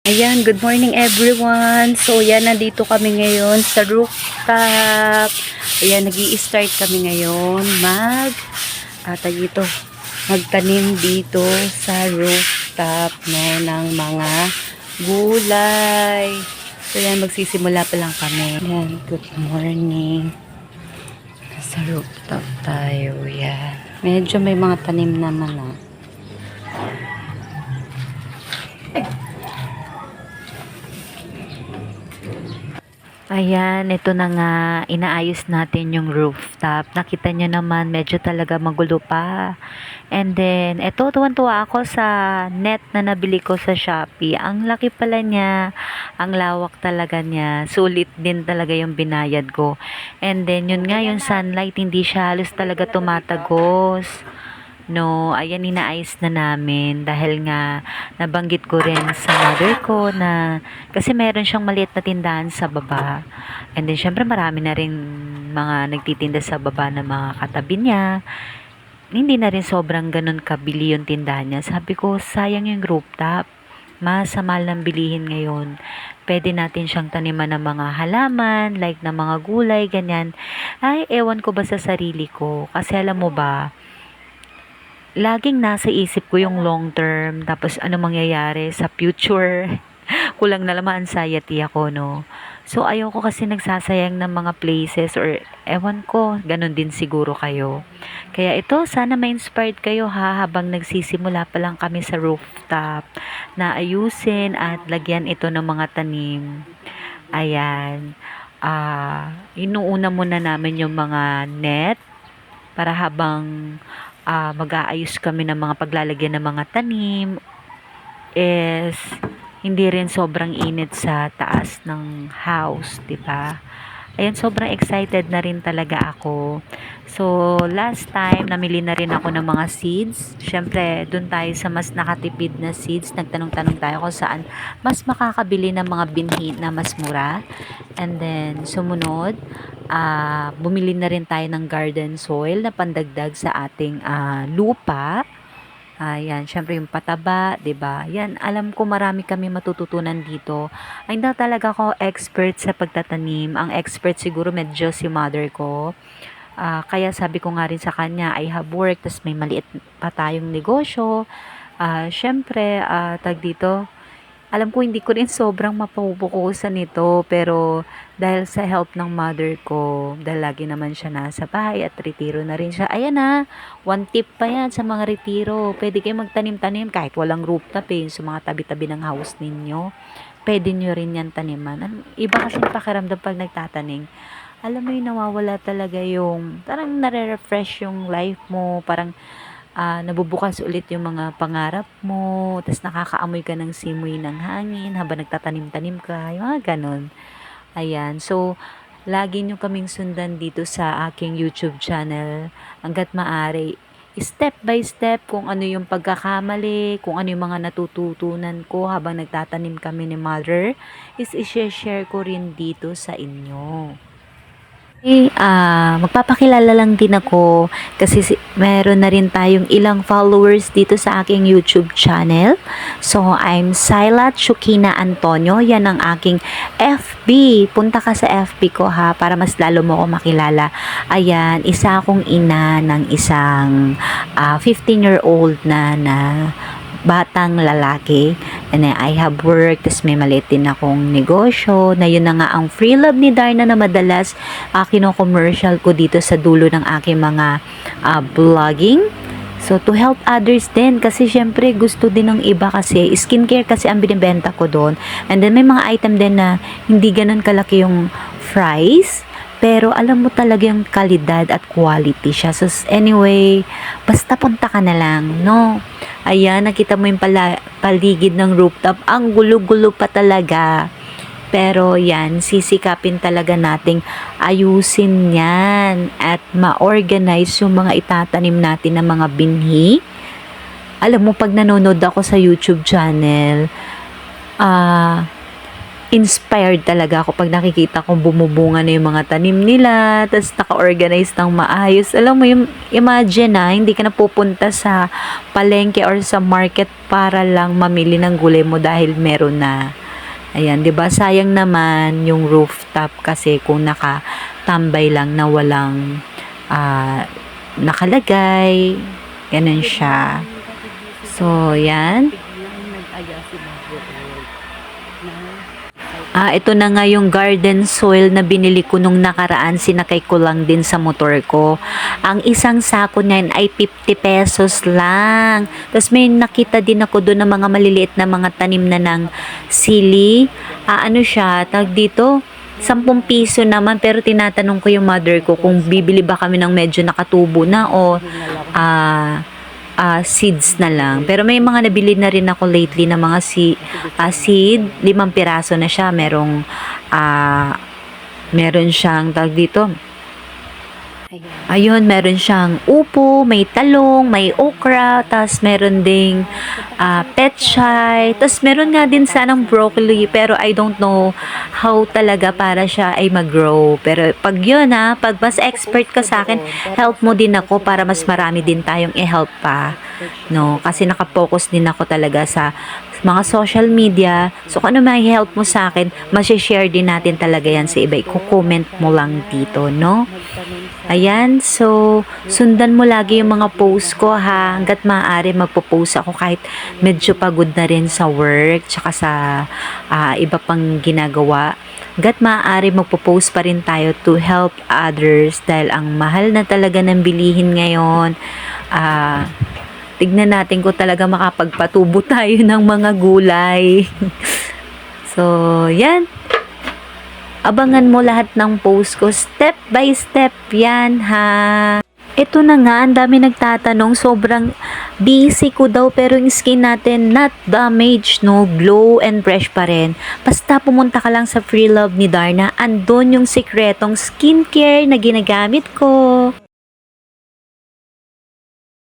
Ayan, good morning everyone. So, yan, nandito kami ngayon sa rooftop. Ayan, nag-i-start kami ngayon dito, magtanim dito sa rooftop, no, ng mga gulay. So, yan, magsisimula pa lang kami. Ayan, good morning. Sa rooftop tayo, yan. Medyo may mga tanim naman, Ayan, ito na nga, inaayos natin yung rooftop. Nakita nyo naman, medyo talaga magulo pa. And then, ito, tuwan-tuwa ako sa net na nabili ko sa Shopee. Ang laki pala niya, ang lawak talaga niya. Sulit din talaga yung binayad ko. And then, yun nga, yung sunlight, hindi siya halos talaga tumatagos. No, ayan, inaayos na namin dahil nga nabanggit ko rin sa mother ko na kasi meron siyang maliit na tindahan sa baba. And then syempre marami na rin mga nagtitinda sa baba na mga katabi niya. Hindi na rin sobrang ganun kabili yung tindahan niya. Sabi ko, sayang yung rooftop. Mas sa mahal ng bilihin ngayon. Pwede natin siyang taniman ng mga halaman, like na mga gulay, ganyan. Ay, ewan ko ba sa sarili ko. Kasi alam mo ba, laging nasa isip ko yung long term, tapos ano mangyayari sa future. Kulang na naman anxiety ako, no? So, ayoko kasi nagsasayang ng mga places or ewan ko, ganun din siguro kayo. Kaya ito, sana ma-inspired kayo habang nagsisimula pa lang kami sa rooftop na ayusin at lagyan ito ng mga tanim. Ayan. Inuuna muna namin yung mga net para habang mag-aayos kami ng mga paglalagyan ng mga tanim is hindi rin sobrang init sa taas ng house, 'di ba? Ayan, sobrang excited na rin talaga ako. So, last time, namili na rin ako ng mga seeds. Siyempre, dun tayo sa mas nakatipid na seeds. Nagtanong-tanong tayo kung saan mas makakabili ng mga binhi na mas mura. And then, sumunod, bumili na rin tayo ng garden soil na pandagdag sa ating lupa. Ayan, syempre yung pataba, 'di ba? Yan, alam ko marami kami matututunan dito. Ay, hindi talaga ako expert sa pagtatanim. Ang expert siguro medyo si mother ko. Kaya sabi ko nga rin sa kanya, I have work, tas may maliit pa tayong negosyo. Syempre, tag dito, alam ko hindi ko rin sobrang mapupukusan nito, pero dahil sa help ng mother ko, dahil lagi naman siya nasa bahay at retiro na rin siya. Ayan na, one tip pa yan sa mga retiro. Pwede kayo magtanim-tanim kahit walang rooftop sa mga tabi-tabi ng house ninyo. Pwede nyo rin yan taniman. Iba kasi pakiramdam pag nagtatanim. Alam mo yung nawawala talaga yung, parang nare-refresh yung life mo, parang nabubukas ulit yung mga pangarap mo, tapos nakakaamoy ka ng simoy ng hangin habang nagtatanim-tanim ka, yung mga ganon. Ayan, so, lagi nyo kaming sundan dito sa aking YouTube channel, hanggat maaari, step by step kung ano yung pagkakamali, kung ano yung mga natututunan ko habang nagtatanim kami ni mother, is i-share ko rin dito sa inyo. Magpapakilala lang din ako kasi meron na rin tayong ilang followers dito sa aking YouTube channel. So, I'm Silat Shukina Antonio. Yan ang aking FB. Punta ka sa FB ko ha para mas lalo mo ako makilala. Ayan, isa akong ina ng isang 15-year-old na batang lalaki. And I have work, tas may maliit din akong negosyo, na yun na nga ang free love ni Darna na madalas kino-commercial ko dito sa dulo ng aking mga vlogging. So, to help others din, kasi syempre gusto din ng iba kasi, skincare kasi ang binibenta ko doon. And then may mga item din na hindi ganun kalaki yung price, pero alam mo talaga yung kalidad at quality siya. So, anyway, basta punta ka na lang, no? Ayan, nakita mo yung paligid ng rooftop. Ang gulo-gulo pa talaga. Pero yan, sisikapin talaga nating ayusin yan at ma-organize yung mga itatanim natin ng mga binhi. Alam mo, pag nanonood ako sa YouTube channel, inspired talaga ako pag nakikita kong bumubunga na yung mga tanim nila, tapos naka-organize ng maayos. Alam mo, yung imagine na, hindi ka na pupunta sa palengke or sa market para lang mamili ng gulay mo dahil meron na. Ayan, 'di ba? Sayang naman yung rooftop kasi kung nakatambay lang na walang nakalagay, ganun siya. So, yan. Ito na nga yung garden soil na binili ko nung nakaraan, sinakay ko lang din sa motor ko. Ang isang sako niyan ay 50 pesos lang. Tapos may nakita din ako doon ng mga maliliit na mga tanim na ng sili. Ano siya, tag dito, 10 piso naman, pero tinatanong ko yung mother ko kung bibili ba kami ng medyo nakatubo na o seeds na lang. Pero may mga nabili na rin ako lately na mga seed, 5 piraso na siya. Meron siyang tag dito. Ayun, meron siyang upo, may talong, may okra, tas meron ding pechay, tas meron nga din sanang broccoli, pero I don't know how talaga para siya ay mag-grow. Pero pag yun pag mas expert ka sa akin, help mo din ako para mas marami din tayong i-help pa. No, kasi nakapokus din ako talaga sa mga social media. So kung ano may help mo sa akin, ma-share din natin talaga yan sa iba. I-comment mo lang dito, no? Ayan, so sundan mo lagi yung mga post ko hanggat maaari magpo-post ako kahit medyo pagod na rin sa work tsaka sa iba pang ginagawa. Hanggat maaari magpo-post pa rin tayo to help others dahil ang mahal na talaga ng bilihin ngayon. Tignan natin kung talaga makapagpatubo tayo ng mga gulay. So, yan. Abangan mo lahat ng post ko. Step by step yan, Ito na nga, ang dami nagtatanong. Sobrang busy ko daw pero yung skin natin not damaged, no? Glow and fresh pa rin. Basta pumunta ka lang sa Free Love ni Darna. Andun yung sikretong skincare na ginagamit ko.